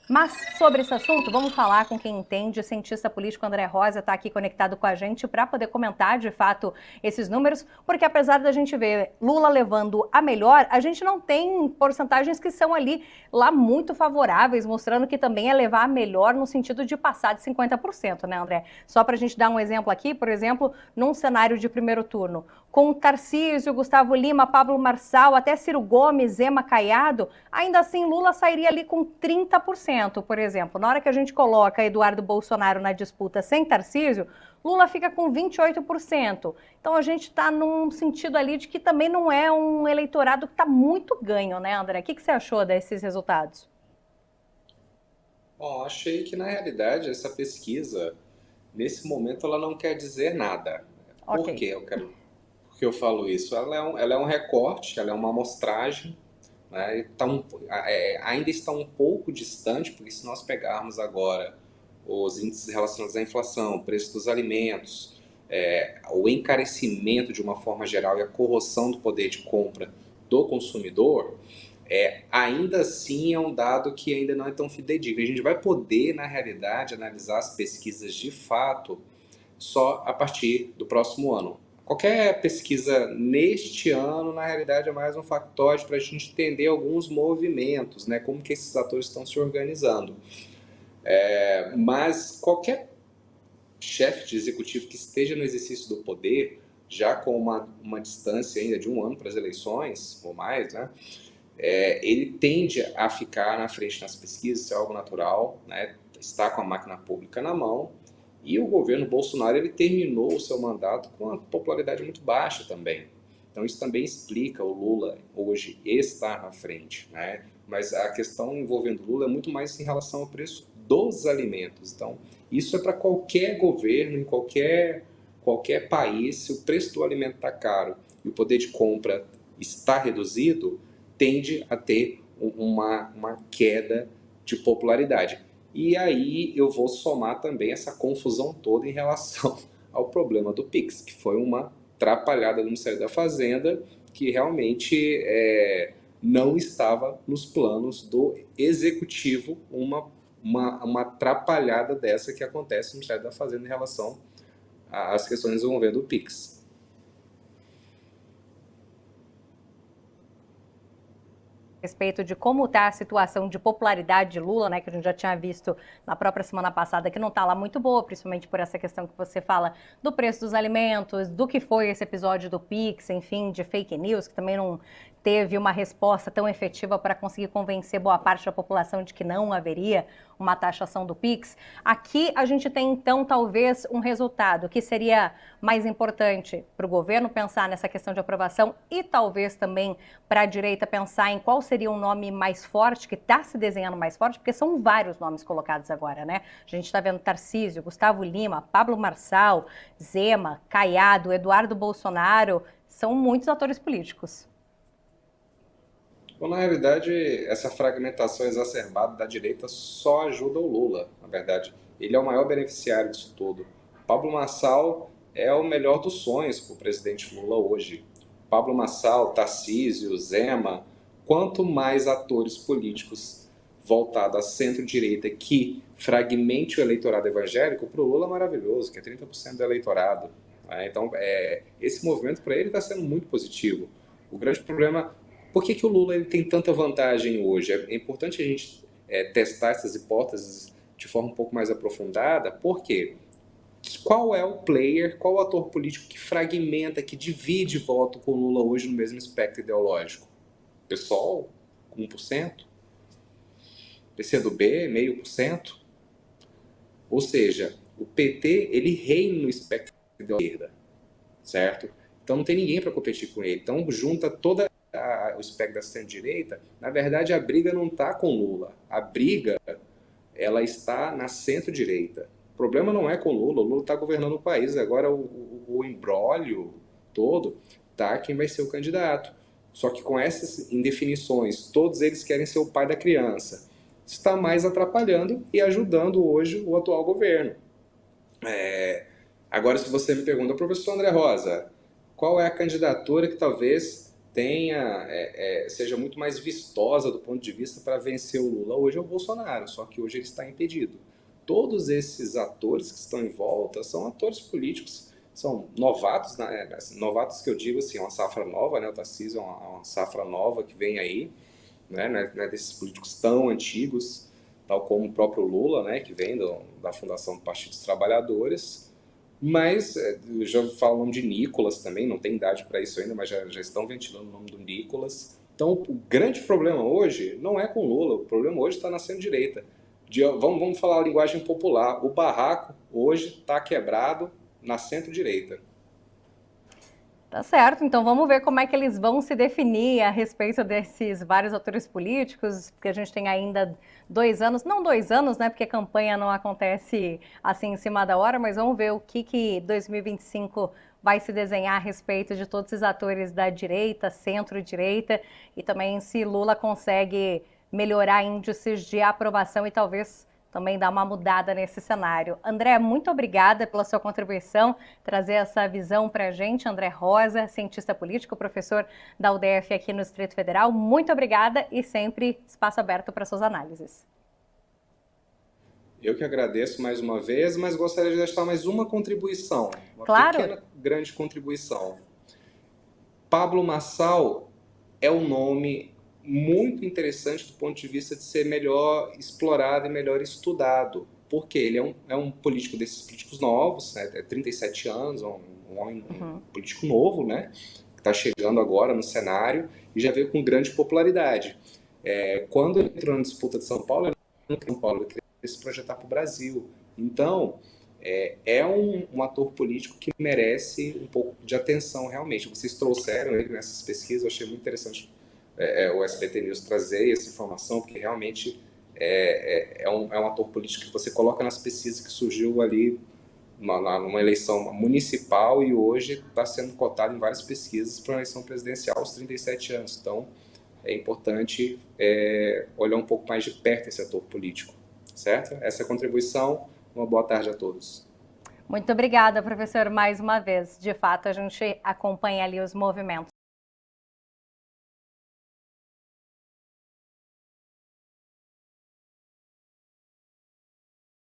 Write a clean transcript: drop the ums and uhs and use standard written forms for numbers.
Mas sobre esse assunto, vamos falar com quem entende. O cientista político André Rosa está aqui conectado com a gente para poder comentar de fato esses números, porque apesar da gente ver Lula levando a melhor, a gente não tem porcentagens que são ali lá muito favoráveis, mostrando que também é levar a melhor no sentido de passar de 50%, né, André? Só para a gente dar um exemplo aqui, por exemplo, num cenário de primeiro turno, com Tarcísio, Gustavo Lima, Pablo Marçal, até Ciro Gomes, Zema, Caiado, ainda assim Lula sairia ali com 30%, por exemplo. Na hora que a gente coloca Eduardo Bolsonaro na disputa sem Tarcísio, Lula fica com 28%. Então a gente está num sentido ali de que também não é um eleitorado que está muito ganho, né, André? O que você achou desses resultados? Bom, achei que na realidade essa pesquisa, nesse momento, ela não quer dizer nada. Ok. Por quê? Por que eu falo isso? Ela é um recorte, ela é uma amostragem, né? Ainda está um pouco distante, porque se nós pegarmos agora os índices relacionados à inflação, preço dos alimentos, o encarecimento de uma forma geral e a corroção do poder de compra do consumidor, ainda assim é um dado que ainda não é tão fidedigno. A gente vai poder, na realidade, analisar as pesquisas de fato só a partir do próximo ano. Qualquer pesquisa neste ano, na realidade, é mais um factoide para a gente entender alguns movimentos, né? Como que esses atores estão se organizando. Mas qualquer chefe de executivo que esteja no exercício do poder, já com uma distância ainda de um ano para as eleições, ou mais, né? Ele tende a ficar na frente nas pesquisas, isso é algo natural, né? Está com a máquina pública na mão, e o governo Bolsonaro ele terminou o seu mandato com uma popularidade muito baixa também. Então isso também explica o Lula hoje estar na frente, né? Mas a questão envolvendo Lula é muito mais em relação ao preço dos alimentos. Então isso é para qualquer governo, em qualquer país, se o preço do alimento está caro e o poder de compra está reduzido, tende a ter uma queda de popularidade. E aí eu vou somar também essa confusão toda em relação ao problema do Pix, que foi uma atrapalhada do Ministério da Fazenda, que realmente não estava nos planos do executivo uma atrapalhada dessa que acontece no Ministério da Fazenda em relação às questões envolvendo o Pix. Respeito de como está a situação de popularidade de Lula, né, que a gente já tinha visto na própria semana passada, que não está lá muito boa, principalmente por essa questão que você fala do preço dos alimentos, do que foi esse episódio do Pix, enfim, de fake news, que também não teve uma resposta tão efetiva para conseguir convencer boa parte da população de que não haveria uma taxação do Pix. Aqui a gente tem, então, talvez um resultado que seria mais importante para o governo pensar nessa questão de aprovação e talvez também para a direita pensar em qual seria um nome mais forte, que está se desenhando mais forte, porque são vários nomes colocados agora, né? A gente está vendo Tarcísio, Gustavo Lima, Pablo Marçal, Zema, Caiado, Eduardo Bolsonaro, são muitos atores políticos. Bom, na realidade, essa fragmentação exacerbada da direita só ajuda o Lula, na verdade. Ele é o maior beneficiário disso tudo. Pablo Marçal é o melhor dos sonhos para o presidente Lula hoje. Pablo Marçal, Tarcísio, Zema, quanto mais atores políticos voltados à centro-direita que fragmente o eleitorado evangélico, para o Lula é maravilhoso, que é 30% do eleitorado. Então, esse movimento para ele está sendo muito positivo. O grande problema, por que o Lula ele tem tanta vantagem hoje? É importante a gente testar essas hipóteses de forma um pouco mais aprofundada. Por quê? Qual é o player, qual o ator político que fragmenta, que divide voto com o Lula hoje no mesmo espectro ideológico? PSOL, 1%? PCdoB, 0,5%? Ou seja, o PT ele reina no espectro da esquerda, certo? Então não tem ninguém para competir com ele. Então junta toda o espectro da centro-direita. Na verdade, a briga não está com Lula. A briga ela está na centro-direita. O problema não é com Lula. O Lula está governando o país. Agora o imbróglio todo tá quem vai ser o candidato. Só que com essas indefinições, todos eles querem ser o pai da criança. Isso está mais atrapalhando e ajudando hoje o atual governo. Agora, se você me pergunta, professor André Rosa, qual é a candidatura que talvez seja muito mais vistosa do ponto de vista para vencer o Lula hoje é o Bolsonaro, só que hoje ele está impedido. Todos esses atores que estão em volta são atores políticos, são novatos, né? Novatos que eu digo assim, é uma safra nova, né? O Tarcísio é uma safra nova que vem aí, né? Não é desses políticos tão antigos, tal como o próprio Lula, né? Que vem da fundação do Partido dos Trabalhadores. Mas eu já falo o nome de Nicolas também, não tem idade para isso ainda, mas já estão ventilando o nome do Nicolas. Então, o grande problema hoje não é com o Lula, o problema hoje está na centro-direita. Vamos falar a linguagem popular. O barraco hoje está quebrado na centro-direita. Tá certo, então vamos ver como é que eles vão se definir a respeito desses vários atores políticos, porque a gente tem ainda 2 anos, não 2 anos, né, porque a campanha não acontece assim em cima da hora, mas vamos ver o que 2025 vai se desenhar a respeito de todos esses atores da direita, centro-direita, e também se Lula consegue melhorar índices de aprovação e talvez também dar uma mudada nesse cenário. André, muito obrigada pela sua contribuição, trazer essa visão para a gente. André Rosa, cientista político, professor da UDF aqui no Distrito Federal. Muito obrigada e sempre espaço aberto para suas análises. Eu que agradeço mais uma vez, mas gostaria de deixar mais uma contribuição, uma Claro. pequena, grande contribuição. Pablo Marçal é um nome muito interessante do ponto de vista de ser melhor explorado e melhor estudado, porque ele é um político desses políticos novos, né, 37 anos, um homem político novo, né, que está chegando agora no cenário e já veio com grande popularidade. Quando ele entrou na disputa de São Paulo, ele não queria São Paulo, ele queria se projetar para o Brasil. Então, um ator político que merece um pouco de atenção realmente. Vocês trouxeram ele nessas pesquisas, eu achei muito interessante o SBT News trazer essa informação, porque realmente é um ator político que você coloca nas pesquisas que surgiu ali numa eleição municipal e hoje está sendo cotado em várias pesquisas para a eleição presidencial aos 37 anos. Então, é importante olhar um pouco mais de perto esse ator político, certo? Essa é a contribuição. Uma boa tarde a todos. Muito obrigada, professor, mais uma vez. De fato, a gente acompanha ali os movimentos.